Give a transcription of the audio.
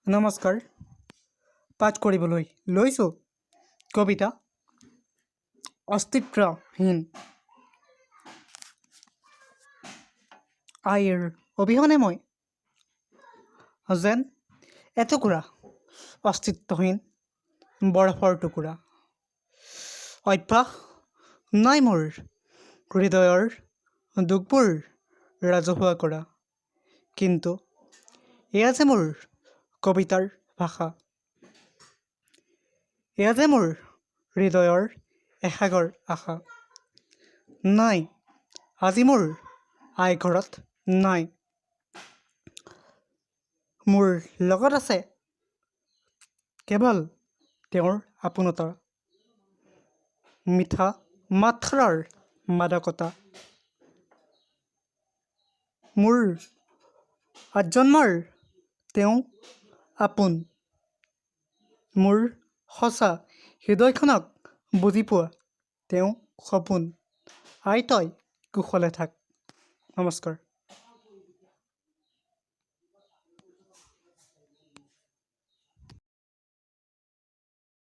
নমস্কাৰ পাঠ কৰিবলৈ লৈছোঁ কবিতা অস্তিত্বহীন। আইৰ অবিহনে মই যেন এটুকুৰা অস্তিত্বহীন বৰফৰ টুকুৰা। অভ্যাস নাই মোৰ হৃদয়ৰ দুখবোৰ ৰাজহুৱা কৰা, কিন্তু এয়া যে মোৰ কবিতাৰ ভাষা, এয়া যে মোৰ হৃদয়ৰ এসাগৰ আশা। নাই আজি মোৰ আই ঘৰত নাই, মোৰ লগত আছে কেৱল তেওঁৰ আপোনতা, মিঠা মাত্ৰাৰ মাদকতা। মোৰ আজন্মৰ তেওঁ আপোন, মোৰ সঁচা হৃদয়খনক বুজি পোৱা তেওঁ সপোন। আই তই কুশলে থাক। নমস্কাৰ।